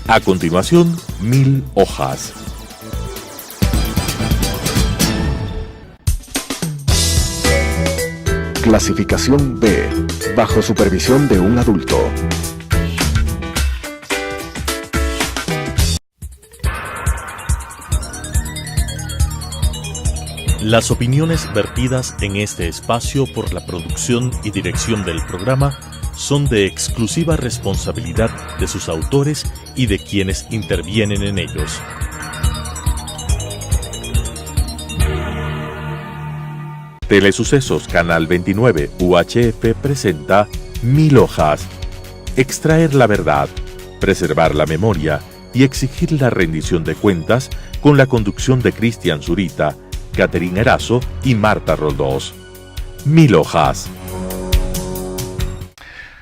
A continuación, 1000 hojas. Clasificación B, bajo supervisión de un adulto. Las opiniones vertidas en este espacio por la producción y dirección del programa son de exclusiva responsabilidad de sus autores y de quienes intervienen en ellos. Telesucesos Canal 29 UHF presenta 1000 hojas. Extraer la verdad, preservar la memoria y exigir la rendición de cuentas con la conducción de Cristian Zurita, Catherine Erazo y Marta Roldós. 1000 hojas.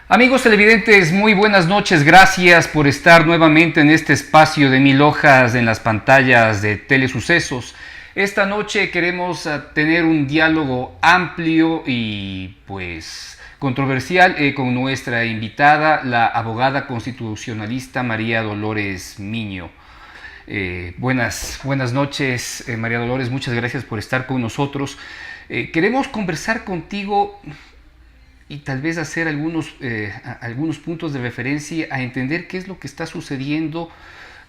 Amigos televidentes, muy buenas noches. Gracias por estar nuevamente en este espacio de 1000 hojas en las pantallas de Telesucesos. Esta noche queremos tener un diálogo amplio y pues controversial con nuestra invitada, la abogada constitucionalista María Dolores Miño. Buenas noches, María Dolores, muchas gracias por estar con nosotros. Queremos conversar contigo y tal vez hacer algunos puntos de referencia a entender qué es lo que está sucediendo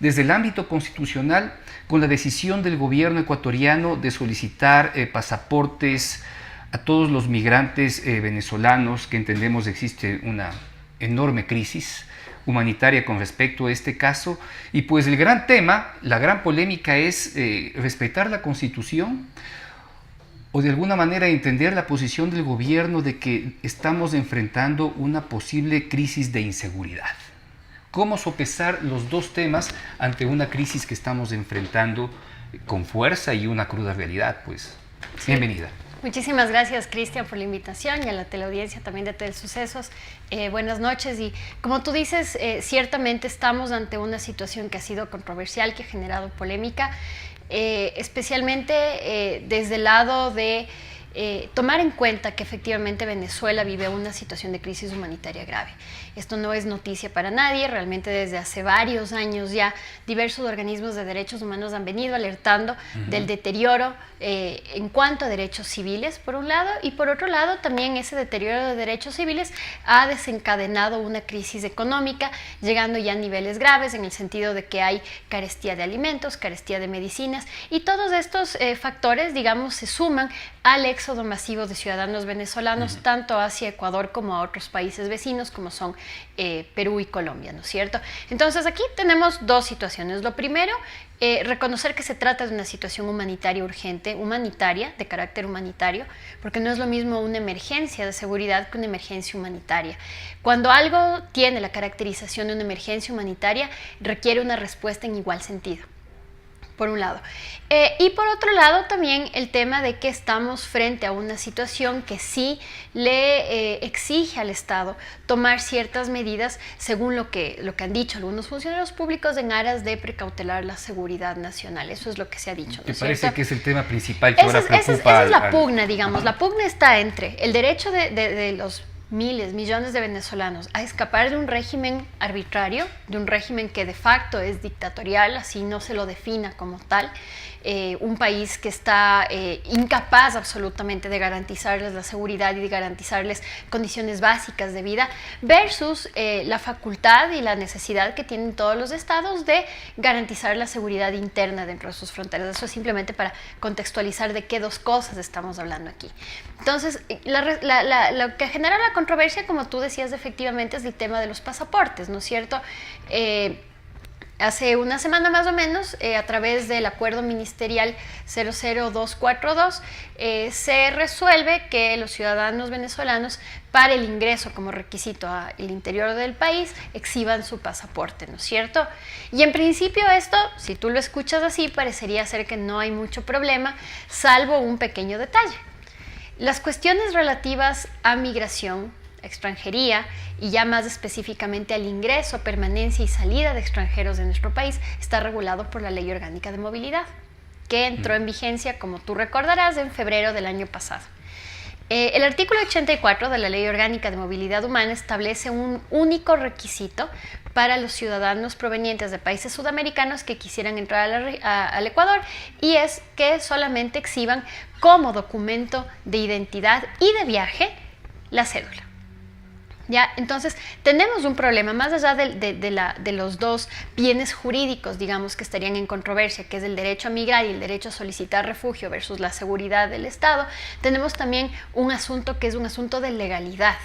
desde el ámbito constitucional con la decisión del gobierno ecuatoriano de solicitar pasaportes a todos los migrantes venezolanos, que entendemos existe una enorme crisis humanitaria con respecto a este caso. Y pues el gran tema, la gran polémica es respetar la Constitución o de alguna manera entender la posición del gobierno de que estamos enfrentando una posible crisis de inseguridad. ¿Cómo sopesar los dos temas ante una crisis que estamos enfrentando con fuerza y una cruda realidad? Pues, sí. Bienvenida. Muchísimas gracias, Cristian, por la invitación y a la teleaudiencia también de Telesucesos. Buenas noches y como tú dices, ciertamente estamos ante una situación que ha sido controversial, que ha generado polémica, especialmente desde el lado de tomar en cuenta que efectivamente Venezuela vive una situación de crisis humanitaria grave. Esto no es noticia para nadie, realmente desde hace varios años ya diversos organismos de derechos humanos han venido alertando del deterioro en cuanto a derechos civiles, por un lado, y por otro lado también ese deterioro de derechos civiles ha desencadenado una crisis económica, llegando ya a niveles graves en el sentido de que hay carestía de alimentos, carestía de medicinas, y todos estos factores, digamos, se suman al éxodo masivo de ciudadanos venezolanos, tanto hacia Ecuador como a otros países vecinos, como son Perú y Colombia, ¿no es cierto? Entonces aquí tenemos dos situaciones. Lo primero, reconocer que se trata de una situación humanitaria urgente, humanitaria, de carácter humanitario, porque no es lo mismo una emergencia de seguridad que una emergencia humanitaria. Cuando algo tiene la caracterización de una emergencia humanitaria, requiere una respuesta en igual sentido, por un lado. Y por otro lado también el tema de que estamos frente a una situación que sí le exige al Estado tomar ciertas medidas según lo que han dicho algunos funcionarios públicos en aras de precautelar la seguridad nacional. Eso es lo que se ha dicho, ¿no? Me parece que es el tema principal que ahora preocupa. Esa es la pugna, digamos. La pugna está entre el derecho de los miles, millones de venezolanos a escapar de un régimen arbitrario, de un régimen que de facto es dictatorial, así no se lo defina como tal, un país que está incapaz absolutamente de garantizarles la seguridad y de garantizarles condiciones básicas de vida, versus la facultad y la necesidad que tienen todos los estados de garantizar la seguridad interna dentro de sus fronteras. Eso es simplemente para contextualizar de qué dos cosas estamos hablando aquí. Entonces, lo que genera la controversia, como tú decías, efectivamente es el tema de los pasaportes, ¿no es cierto? Hace una semana más o menos, a través del acuerdo ministerial 00242, se resuelve que los ciudadanos venezolanos, para el ingreso como requisito al interior del país, exhiban su pasaporte, ¿no es cierto? Y en principio esto, si tú lo escuchas así, parecería ser que no hay mucho problema, salvo un pequeño detalle. Las cuestiones relativas a migración, extranjería y ya más específicamente al ingreso, permanencia y salida de extranjeros de nuestro país está regulado por la Ley Orgánica de Movilidad, que entró en vigencia, como tú recordarás, en febrero del año pasado. El artículo 84 de la Ley Orgánica de Movilidad Humana establece un único requisito para los ciudadanos provenientes de países sudamericanos que quisieran entrar al Ecuador, y es que solamente exhiban como documento de identidad y de viaje la cédula. ¿Ya? Entonces, tenemos un problema, más allá de los dos bienes jurídicos, digamos, que estarían en controversia, que es el derecho a migrar y el derecho a solicitar refugio versus la seguridad del Estado. Tenemos también un asunto que es un asunto de legalidad.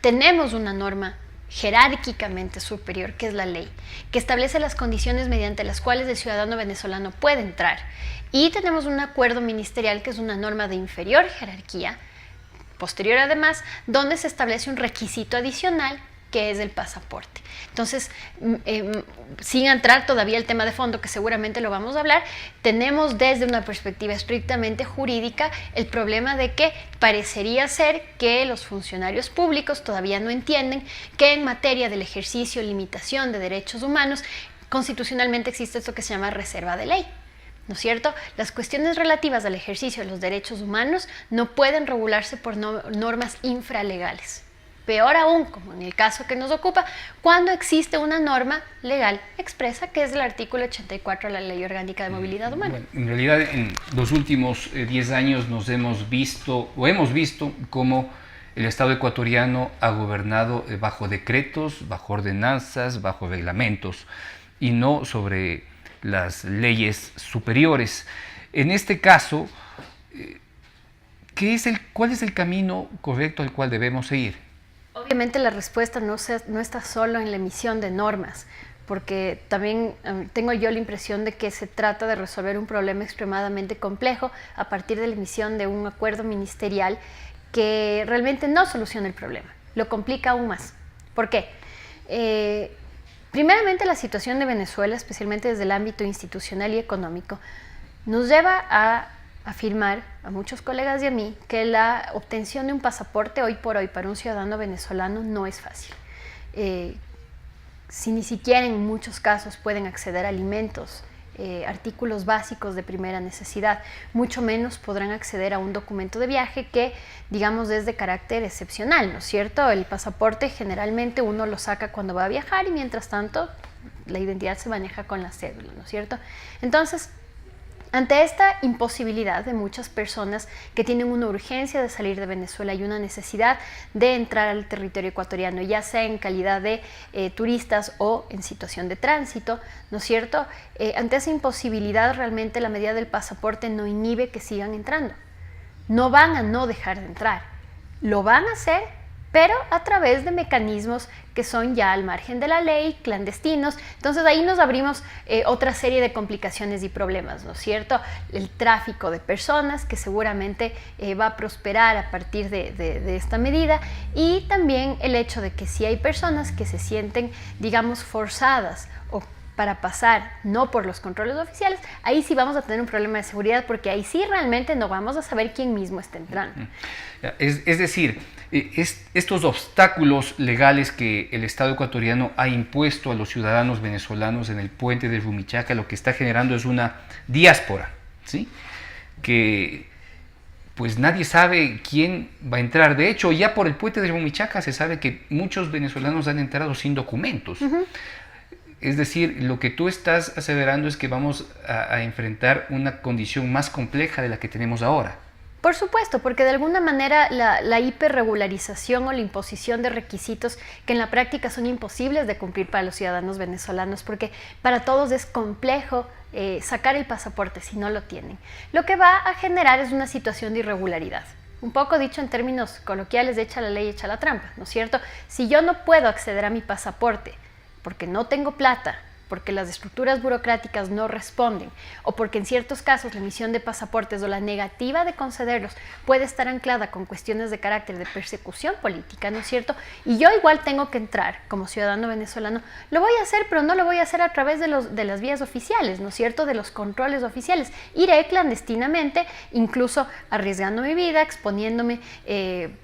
Tenemos una norma jerárquicamente superior, que es la ley, que establece las condiciones mediante las cuales el ciudadano venezolano puede entrar. Y tenemos un acuerdo ministerial, que es una norma de inferior jerarquía, posterior además, donde se establece un requisito adicional, que es el pasaporte. Entonces, sin entrar todavía el tema de fondo, que seguramente lo vamos a hablar, tenemos desde una perspectiva estrictamente jurídica el problema de que parecería ser que los funcionarios públicos todavía no entienden que en materia del ejercicio, limitación de derechos humanos, constitucionalmente existe esto que se llama reserva de ley. ¿No es cierto? Las cuestiones relativas al ejercicio de los derechos humanos no pueden regularse por normas infralegales. Peor aún, como en el caso que nos ocupa, cuando existe una norma legal expresa, que es el artículo 84 de la Ley Orgánica de Movilidad Humana. Bueno, en realidad, en los últimos 10 años hemos visto cómo el Estado ecuatoriano ha gobernado bajo decretos, bajo ordenanzas, bajo reglamentos, y no sobre las leyes superiores. En este caso, ¿cuál es el camino correcto al cual debemos seguir? Obviamente la respuesta no está solo en la emisión de normas, porque también tengo yo la impresión de que se trata de resolver un problema extremadamente complejo a partir de la emisión de un acuerdo ministerial que realmente no soluciona el problema, lo complica aún más. ¿Por qué? Primeramente, la situación de Venezuela, especialmente desde el ámbito institucional y económico, nos lleva a afirmar a muchos colegas y a mí que la obtención de un pasaporte hoy por hoy para un ciudadano venezolano no es fácil. Si ni siquiera en muchos casos pueden acceder a alimentos, artículos básicos de primera necesidad, mucho menos podrán acceder a un documento de viaje que, digamos, es de carácter excepcional, ¿no es cierto? El pasaporte generalmente uno lo saca cuando va a viajar y mientras tanto la identidad se maneja con la cédula, ¿no es cierto? Entonces, ante esta imposibilidad de muchas personas que tienen una urgencia de salir de Venezuela y una necesidad de entrar al territorio ecuatoriano, ya sea en calidad de turistas o en situación de tránsito, ¿no es cierto? Ante esa imposibilidad, realmente la medida del pasaporte no inhibe que sigan entrando. No van a no dejar de entrar, lo van a hacer, pero a través de mecanismos que son ya al margen de la ley, clandestinos. Entonces ahí nos abrimos otra serie de complicaciones y problemas, ¿no es cierto? El tráfico de personas, que seguramente va a prosperar a partir de esta medida, y también el hecho de que si hay personas que se sienten, digamos, forzadas o para pasar no por los controles oficiales, ahí sí vamos a tener un problema de seguridad, porque ahí sí realmente no vamos a saber quién mismo está entrando. Es decir, estos obstáculos legales que el Estado ecuatoriano ha impuesto a los ciudadanos venezolanos en el puente de Rumichaca, lo que está generando es una diáspora, ¿sí? Que pues nadie sabe quién va a entrar. De hecho, ya por el puente de Rumichaca se sabe que muchos venezolanos han entrado sin documentos. Es decir, lo que tú estás aseverando es que vamos a enfrentar una condición más compleja de la que tenemos ahora. Por supuesto, porque de alguna manera la hiperregularización o la imposición de requisitos que en la práctica son imposibles de cumplir para los ciudadanos venezolanos, porque para todos es complejo sacar el pasaporte si no lo tienen. Lo que va a generar es una situación de irregularidad. Un poco dicho en términos coloquiales, echa la ley, echa la trampa, ¿no es cierto? Si yo no puedo acceder a mi pasaporte porque no tengo plata, porque las estructuras burocráticas no responden, o porque en ciertos casos la emisión de pasaportes o la negativa de concederlos puede estar anclada con cuestiones de carácter de persecución política, ¿no es cierto? Y yo igual tengo que entrar como ciudadano venezolano, lo voy a hacer, pero no lo voy a hacer a través de las vías oficiales, ¿no es cierto?, de los controles oficiales. Iré clandestinamente, incluso arriesgando mi vida, exponiéndome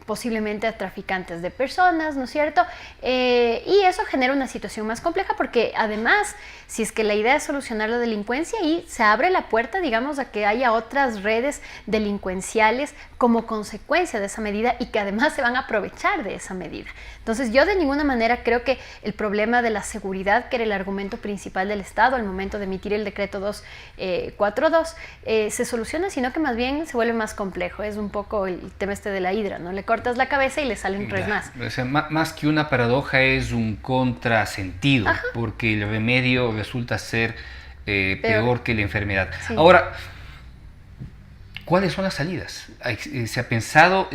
posiblemente a traficantes de personas, ¿no es cierto? Y eso genera una situación más compleja, porque además si es que la idea es solucionar la delincuencia y se abre la puerta, digamos, a que haya otras redes delincuenciales como consecuencia de esa medida y que además se van a aprovechar de esa medida. Entonces yo de ninguna manera creo que el problema de la seguridad, que era el argumento principal del Estado al momento de emitir el decreto 242, se soluciona, sino que más bien se vuelve más complejo. Es un poco el tema este de la hidra, ¿no? Le cortas la cabeza y le salen tres más. O sea, más que una paradoja es un contrasentido, porque el remedio resulta ser peor que la enfermedad. Sí. Ahora, ¿cuáles son las salidas? ¿Se ha pensado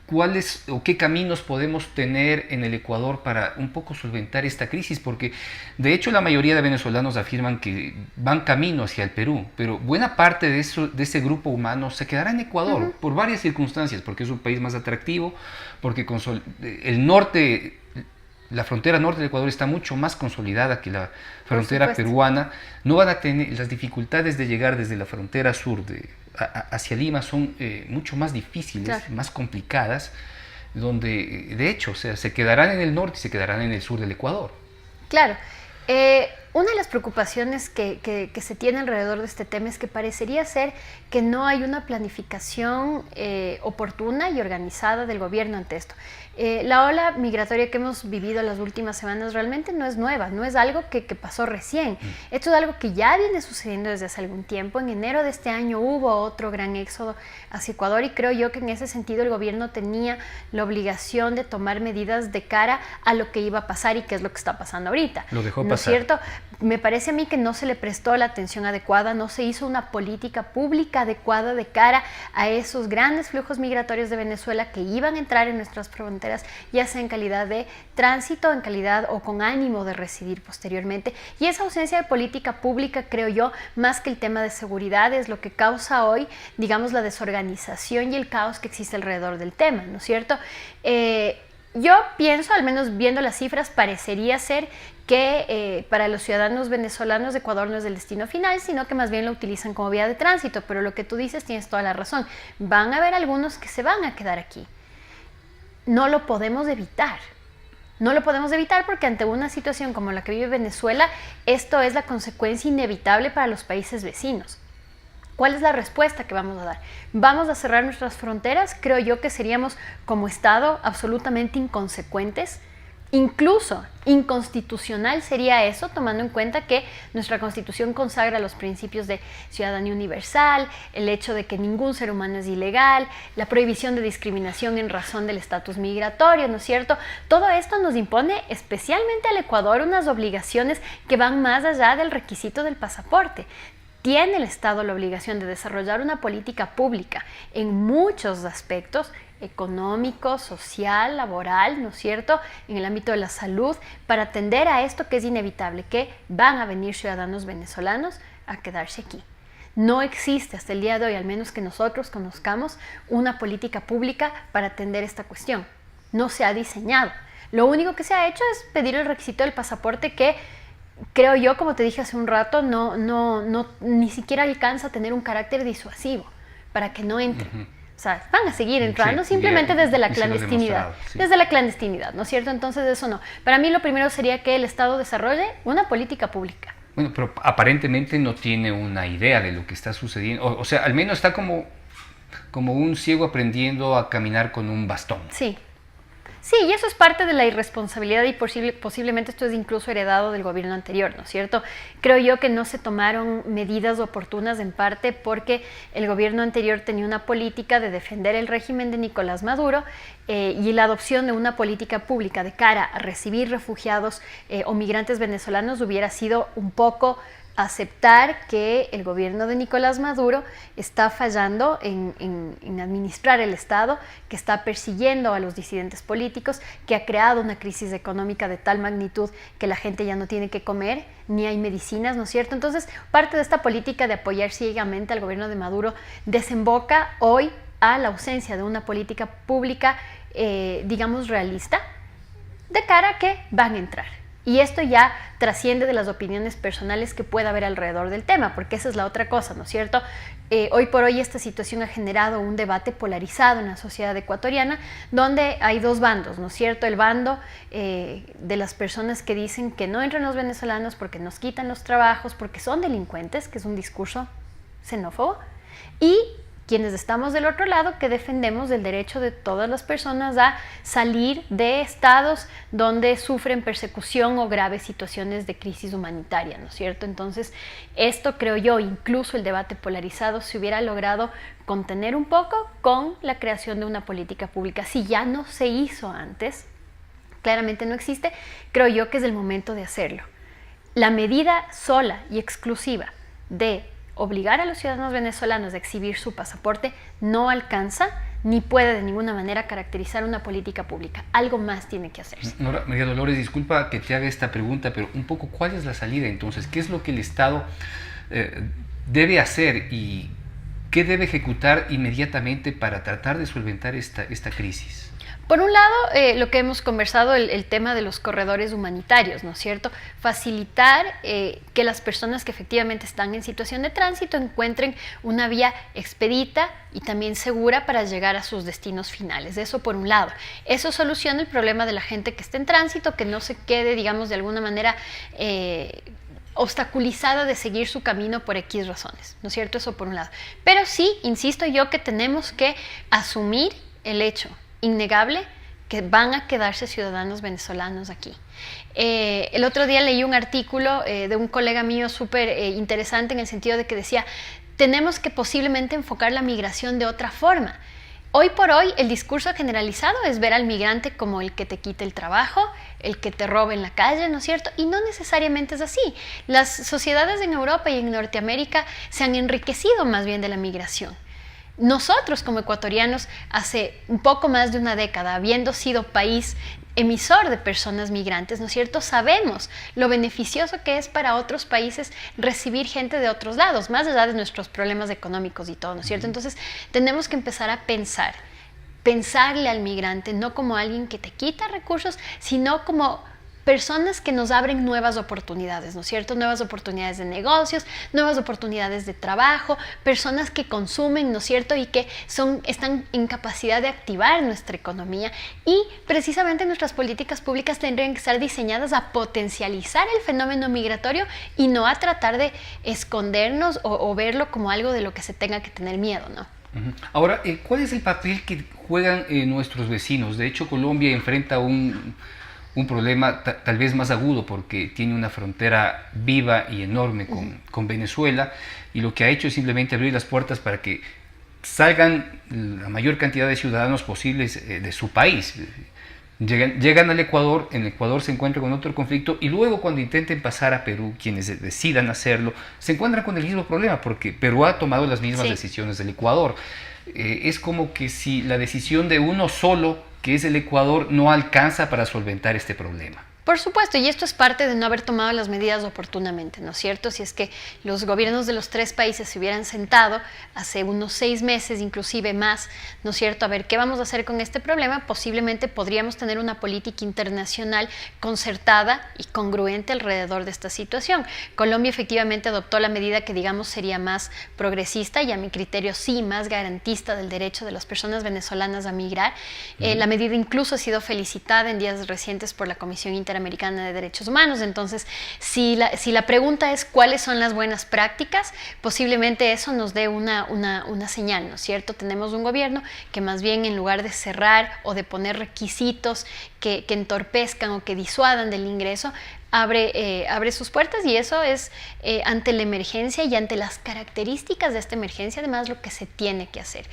cuáles o qué caminos podemos tener en el Ecuador para un poco solventar esta crisis? Porque de hecho la mayoría de venezolanos afirman que van camino hacia el Perú, pero buena parte de ese grupo humano se quedará en Ecuador por varias circunstancias, porque es un país más atractivo, porque el norte, la frontera norte del Ecuador está mucho más consolidada que la frontera peruana. No van a tener las dificultades de llegar desde la frontera sur hacia Lima, son mucho más difíciles, más complicadas, donde de hecho, o sea, se quedarán en el norte y se quedarán en el sur del Ecuador. Claro. Una de las preocupaciones que se tiene alrededor de este tema es que parecería ser que no hay una planificación oportuna y organizada del gobierno ante esto. La ola migratoria que hemos vivido las últimas semanas realmente no es nueva, no es algo que pasó recién. Esto es algo que ya viene sucediendo desde hace algún tiempo. En enero de este año hubo otro gran éxodo hacia Ecuador y creo yo que en ese sentido el gobierno tenía la obligación de tomar medidas de cara a lo que iba a pasar y qué es lo que está pasando ahorita. Lo dejó pasar. ¿No es cierto? Me parece a mí que no se le prestó la atención adecuada, no se hizo una política pública adecuada de cara a esos grandes flujos migratorios de Venezuela que iban a entrar en nuestras fronteras, ya sea en calidad de tránsito, en calidad o con ánimo de residir posteriormente. Y esa ausencia de política pública, creo yo, más que el tema de seguridad, es lo que causa hoy, digamos, la desorganización y el caos que existe alrededor del tema, ¿no es cierto? Yo pienso, al menos viendo las cifras, parecería ser que para los ciudadanos venezolanos Ecuador no es el destino final, sino que más bien lo utilizan como vía de tránsito. Pero lo que tú dices tienes toda la razón. Van a haber algunos que se van a quedar aquí. No lo podemos evitar. No lo podemos evitar porque ante una situación como la que vive Venezuela, esto es la consecuencia inevitable para los países vecinos. ¿Cuál es la respuesta que vamos a dar? ¿Vamos a cerrar nuestras fronteras? Creo yo que seríamos como Estado absolutamente inconsecuentes. Incluso inconstitucional sería eso, tomando en cuenta que nuestra Constitución consagra los principios de ciudadanía universal, el hecho de que ningún ser humano es ilegal, la prohibición de discriminación en razón del estatus migratorio, ¿no es cierto? Todo esto nos impone, especialmente al Ecuador, unas obligaciones que van más allá del requisito del pasaporte. Tiene el Estado la obligación de desarrollar una política pública en muchos aspectos, económico, social, laboral, ¿no es cierto?, en el ámbito de la salud, para atender a esto que es inevitable, que van a venir ciudadanos venezolanos a quedarse aquí. No existe hasta el día de hoy, al menos que nosotros conozcamos, una política pública para atender esta cuestión. No se ha diseñado. Lo único que se ha hecho es pedir el requisito del pasaporte que, creo yo, como te dije hace un rato, ni siquiera alcanza a tener un carácter disuasivo para que no entren. O sea, van a seguir entrando simplemente desde la clandestinidad. Desde la clandestinidad, ¿no es cierto? Entonces eso no. Para mí lo primero sería que el Estado desarrolle una política pública. Bueno, pero aparentemente no tiene una idea de lo que está sucediendo. O sea, al menos está como un ciego aprendiendo a caminar con un bastón. Sí. Sí, y eso es parte de la irresponsabilidad y posiblemente esto es incluso heredado del gobierno anterior, ¿no es cierto? Creo yo que no se tomaron medidas oportunas en parte porque el gobierno anterior tenía una política de defender el régimen de Nicolás Maduro y la adopción de una política pública de cara a recibir refugiados o migrantes venezolanos hubiera sido un poco aceptar que el gobierno de Nicolás Maduro está fallando en administrar el Estado, que está persiguiendo a los disidentes políticos, que ha creado una crisis económica de tal magnitud que la gente ya no tiene que comer, ni hay medicinas, ¿no es cierto? Entonces, parte de esta política de apoyar ciegamente al gobierno de Maduro desemboca hoy a la ausencia de una política pública, digamos, realista, de cara a que van a entrar. Y esto ya trasciende de las opiniones personales que pueda haber alrededor del tema, porque esa es la otra cosa, ¿no es cierto? Hoy por hoy esta situación ha generado un debate polarizado en la sociedad ecuatoriana, donde hay dos bandos, ¿no es cierto? El bando de las personas que dicen que no entran los venezolanos porque nos quitan los trabajos, porque son delincuentes, que es un discurso xenófobo, y quienes estamos del otro lado que defendemos el derecho de todas las personas a salir de estados donde sufren persecución o graves situaciones de crisis humanitaria, ¿no es cierto? Entonces, esto creo yo, incluso el debate polarizado se hubiera logrado contener un poco con la creación de una política pública. Si ya no se hizo antes, claramente no existe, creo yo que es el momento de hacerlo. La medida sola y exclusiva de obligar a los ciudadanos venezolanos a exhibir su pasaporte no alcanza ni puede de ninguna manera caracterizar una política pública. Algo más tiene que hacerse. Nora, María Dolores, disculpa que te haga esta pregunta, pero un poco, ¿cuál es la salida entonces? ¿Qué es lo que el Estado debe hacer y qué debe ejecutar inmediatamente para tratar de solventar esta crisis? Por un lado, lo que hemos conversado, el tema de los corredores humanitarios, ¿no es cierto? Facilitar que las personas que efectivamente están en situación de tránsito encuentren una vía expedita y también segura para llegar a sus destinos finales. Eso por un lado. Eso soluciona el problema de la gente que está en tránsito, que no se quede, digamos, de alguna manera obstaculizada de seguir su camino por X razones, ¿no es cierto? Eso por un lado. Pero sí, insisto yo, que tenemos que asumir el hecho innegable que van a quedarse ciudadanos venezolanos aquí. El otro día leí un artículo de un colega mío súper interesante en el sentido de que decía, tenemos que posiblemente enfocar la migración de otra forma. Hoy por hoy el discurso generalizado es ver al migrante como el que te quite el trabajo, el que te robe en la calle, ¿no es cierto? Y no necesariamente es así. Las sociedades en Europa y en Norteamérica se han enriquecido más bien de la migración. Nosotros como ecuatorianos, hace un poco más de una década, habiendo sido país emisor de personas migrantes, ¿no es cierto?, sabemos lo beneficioso que es para otros países recibir gente de otros lados, más allá de nuestros problemas económicos y todo, ¿no es cierto? Entonces, tenemos que empezar a pensarle al migrante, no como alguien que te quita recursos, sino como personas que nos abren nuevas oportunidades, ¿no es cierto? Nuevas oportunidades de negocios, nuevas oportunidades de trabajo, personas que consumen, ¿no es cierto? Y que están en capacidad de activar nuestra economía, y precisamente nuestras políticas públicas tendrían que estar diseñadas a potencializar el fenómeno migratorio y no a tratar de escondernos o verlo como algo de lo que se tenga que tener miedo, ¿no? Ahora, ¿cuál es el papel que juegan nuestros vecinos? De hecho, Colombia enfrenta un problema tal vez más agudo porque tiene una frontera viva y enorme con Venezuela, y lo que ha hecho es simplemente abrir las puertas para que salgan la mayor cantidad de ciudadanos posibles de su país. Llegan al Ecuador, en Ecuador se encuentran con otro conflicto, y luego cuando intenten pasar a Perú, quienes decidan hacerlo, se encuentran con el mismo problema porque Perú ha tomado las mismas decisiones del Ecuador. Es como que si la decisión de uno solo, que es el Ecuador, no alcanza para solventar este problema. Por supuesto, y esto es parte de no haber tomado las medidas oportunamente, ¿no es cierto? Si es que los gobiernos de los tres países se hubieran sentado hace unos 6 meses, inclusive más, ¿no es cierto?, a ver qué vamos a hacer con este problema, posiblemente podríamos tener una política internacional concertada y congruente alrededor de esta situación. Colombia efectivamente adoptó la medida que, digamos, sería más progresista y, a mi criterio, sí, más garantista del derecho de las personas venezolanas a migrar. La medida incluso ha sido felicitada en días recientes por la Comisión Interamericana de Derechos Humanos. Entonces, si la pregunta es cuáles son las buenas prácticas, posiblemente eso nos dé una señal, ¿no es cierto? Tenemos un gobierno que más bien, en lugar de cerrar o de poner requisitos que entorpezcan o que disuadan del ingreso, abre sus puertas, y eso es ante la emergencia y ante las características de esta emergencia, además, lo que se tiene que hacer,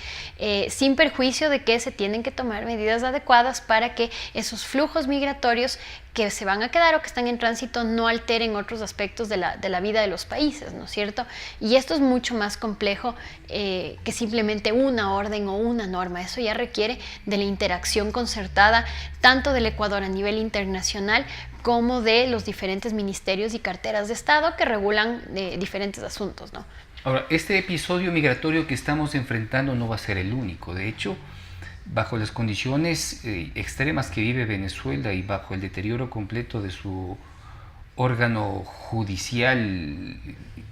sin perjuicio de que se tienen que tomar medidas adecuadas para que esos flujos migratorios que se van a quedar o que están en tránsito no alteren otros aspectos de la vida de los países, ¿no es cierto? Y esto es mucho más complejo que simplemente una orden o una norma. Eso ya requiere de la interacción concertada tanto del Ecuador a nivel internacional como de los diferentes ministerios y carteras de Estado que regulan diferentes asuntos, ¿no? Ahora, este episodio migratorio que estamos enfrentando no va a ser el único. De hecho, bajo las condiciones extremas que vive Venezuela y bajo el deterioro completo de su órgano judicial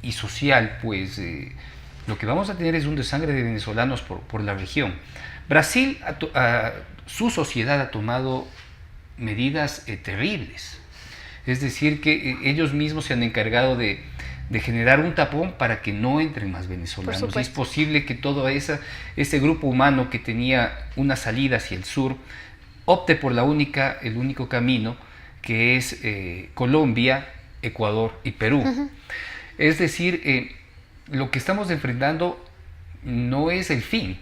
y social, pues lo que vamos a tener es un desangre de venezolanos por la región. Brasil, su sociedad ha tomado medidas terribles. Es decir, que ellos mismos se han encargado de generar un tapón para que no entren más venezolanos. Es posible que todo ese grupo humano que tenía una salida hacia el sur opte por el único camino, que es Colombia, Ecuador y Perú. Uh-huh. Es decir, lo que estamos enfrentando no es el fin,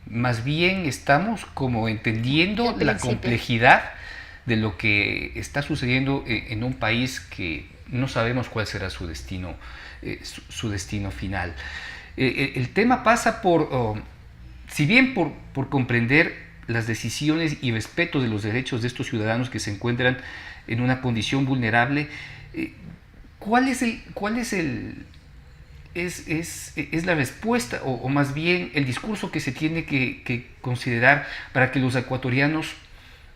más bien estamos como entendiendo la complejidad de lo que está sucediendo en un país que no sabemos cuál será su destino final. El tema pasa si bien por comprender las decisiones y respeto de los derechos de estos ciudadanos que se encuentran en una condición vulnerable, ¿cuál es la respuesta o más bien el discurso que se tiene que considerar para que los ecuatorianos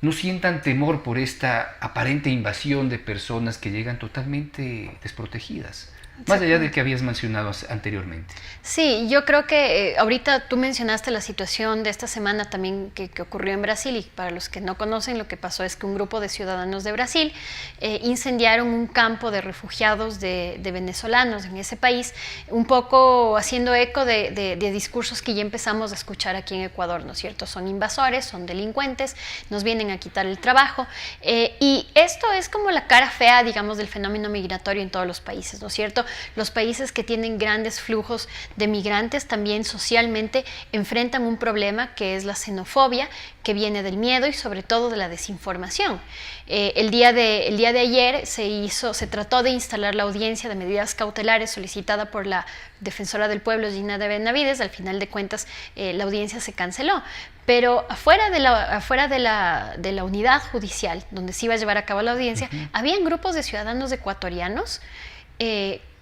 no sientan temor por esta aparente invasión de personas que llegan totalmente desprotegidas? Más allá del que habías mencionado anteriormente. Sí, yo creo que ahorita tú mencionaste la situación de esta semana también que ocurrió en Brasil, y para los que no conocen, lo que pasó es que un grupo de ciudadanos de Brasil incendiaron un campo de refugiados de venezolanos en ese país, un poco haciendo eco de discursos que ya empezamos a escuchar aquí en Ecuador, ¿no es cierto? Son invasores, son delincuentes, nos vienen a quitar el trabajo, y esto es como la cara fea, digamos, del fenómeno migratorio en todos los países, ¿no es cierto? Los países que tienen grandes flujos de migrantes también socialmente enfrentan un problema que es la xenofobia, que viene del miedo y sobre todo de la desinformación. El día de ayer se trató de instalar la audiencia de medidas cautelares solicitada por la defensora del pueblo, Gina de Benavides. Al final de cuentas, la audiencia se canceló. Pero afuera de la unidad judicial, donde se iba a llevar a cabo la audiencia, habían grupos de ciudadanos ecuatorianos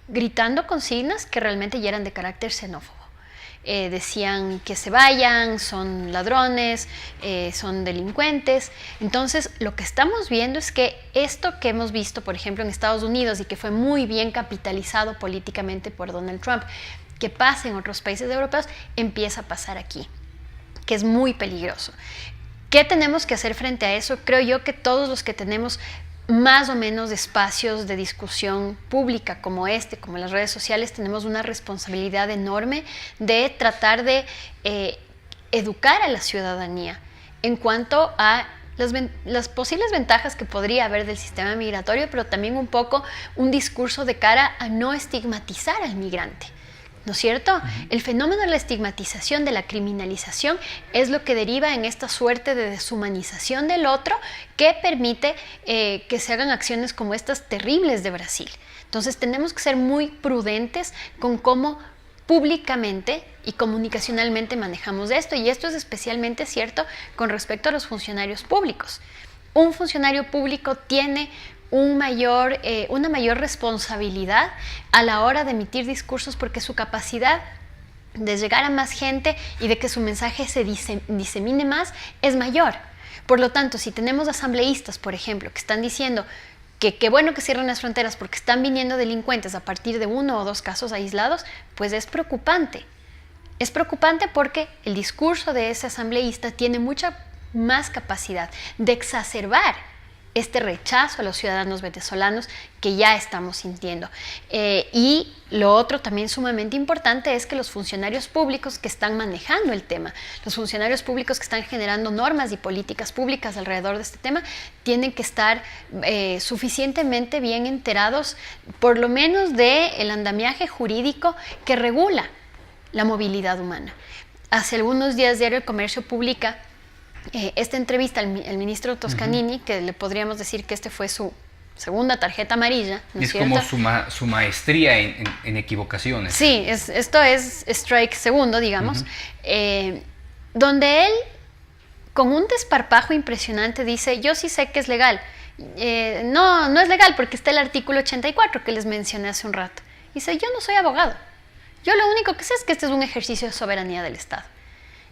gritando consignas que realmente ya eran de carácter xenófobo. Decían que se vayan, son ladrones, son delincuentes. Entonces, lo que estamos viendo es que esto que hemos visto, por ejemplo, en Estados Unidos y que fue muy bien capitalizado políticamente por Donald Trump, que pasa en otros países europeos, empieza a pasar aquí, que es muy peligroso. ¿Qué tenemos que hacer frente a eso? Creo yo que todos los que tenemos más o menos espacios de discusión pública como como las redes sociales, tenemos una responsabilidad enorme de tratar de educar a la ciudadanía en cuanto a las posibles ventajas que podría haber del sistema migratorio, pero también un poco un discurso de cara a no estigmatizar al migrante, ¿no es cierto? El fenómeno de la estigmatización, de la criminalización, es lo que deriva en esta suerte de deshumanización del otro que permite que se hagan acciones como estas terribles de Brasil. Entonces tenemos que ser muy prudentes con cómo públicamente y comunicacionalmente manejamos esto, y esto es especialmente cierto con respecto a los funcionarios públicos. Un funcionario público tiene una mayor responsabilidad a la hora de emitir discursos, porque su capacidad de llegar a más gente y de que su mensaje se disemine más es mayor. Por lo tanto, si tenemos asambleístas, por ejemplo, que están diciendo que qué bueno que cierren las fronteras porque están viniendo delincuentes a partir de 1 o 2 casos aislados, pues es preocupante. Es preocupante porque el discurso de ese asambleísta tiene mucha más capacidad de exacerbar este rechazo a los ciudadanos venezolanos que ya estamos sintiendo. Y lo otro también sumamente importante es que los funcionarios públicos que están manejando el tema, los funcionarios públicos que están generando normas y políticas públicas alrededor de este tema, tienen que estar suficientemente bien enterados, por lo menos del andamiaje jurídico que regula la movilidad humana. Hace algunos días Diario El Comercio publica esta entrevista al ministro Toscanini, que le podríamos decir que este fue su segunda tarjeta amarilla, ¿no es cierto? Como su maestría en equivocaciones. Sí, esto es strike segundo, digamos, donde él, con un desparpajo impresionante, dice: yo sí sé que es legal. No es legal porque está el artículo 84 que les mencioné hace un rato. Dice: yo no soy abogado. Yo lo único que sé es que este es un ejercicio de soberanía del Estado.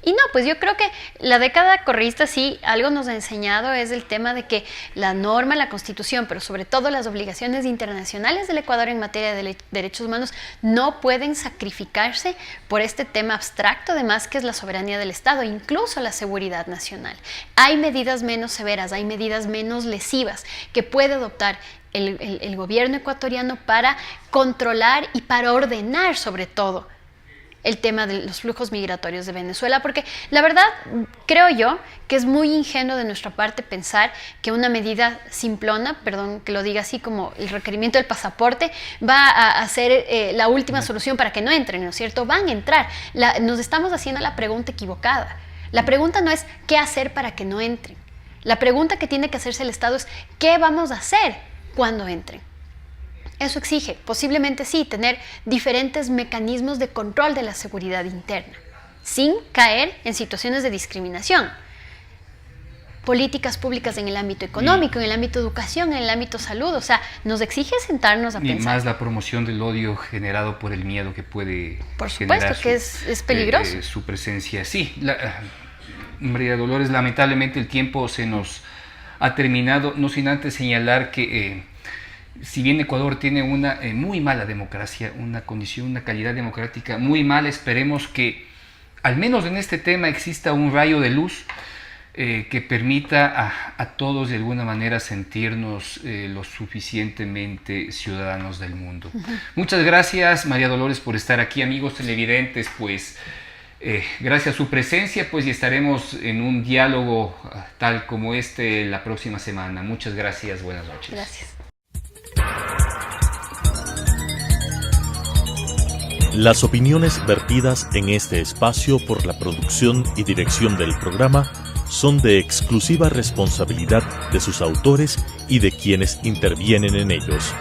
Y no, pues yo creo que la década correísta sí algo nos ha enseñado es el tema de que la norma, la Constitución, pero sobre todo las obligaciones internacionales del Ecuador en materia de derechos humanos no pueden sacrificarse por este tema abstracto, además que es la soberanía del Estado, incluso la seguridad nacional. Hay medidas menos severas, hay medidas menos lesivas que puede adoptar el gobierno ecuatoriano para controlar y para ordenar sobre todo el tema de los flujos migratorios de Venezuela, porque la verdad creo yo que es muy ingenuo de nuestra parte pensar que una medida simplona, perdón que lo diga así, como el requerimiento del pasaporte, va a ser la última solución para que no entren, ¿no es cierto? Van a entrar. Nos estamos haciendo la pregunta equivocada. La pregunta no es qué hacer para que no entren. La pregunta que tiene que hacerse el Estado es qué vamos a hacer cuando entren. Eso exige, posiblemente sí, tener diferentes mecanismos de control de la seguridad interna, sin caer en situaciones de discriminación. Políticas públicas en el ámbito económico, en el ámbito de educación, en el ámbito de salud, o sea, nos exige sentarnos a pensar. Ni más la promoción del odio generado por el miedo que puede por supuesto que es peligroso. Su presencia, sí. María Dolores, lamentablemente el tiempo se nos ha terminado, no sin antes señalar que si bien Ecuador tiene una muy mala democracia, una condición, una calidad democrática muy mala, esperemos que al menos en este tema exista un rayo de luz que permita a todos de alguna manera sentirnos lo suficientemente ciudadanos del mundo. Muchas gracias, María Dolores, por estar aquí, amigos televidentes, pues gracias a su presencia, pues y estaremos en un diálogo tal como este la próxima semana. Muchas gracias, buenas noches. Gracias. Las opiniones vertidas en este espacio por la producción y dirección del programa son de exclusiva responsabilidad de sus autores y de quienes intervienen en ellos.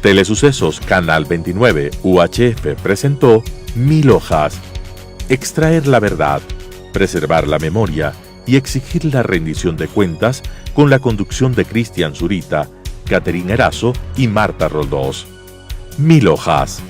Telesucesos Canal 29 UHF presentó Mil Hojas. Extraer la verdad, preservar la memoria y exigir la rendición de cuentas con la conducción de Cristian Zurita, Caterina Erazo y Marta Roldós. Mil Hojas.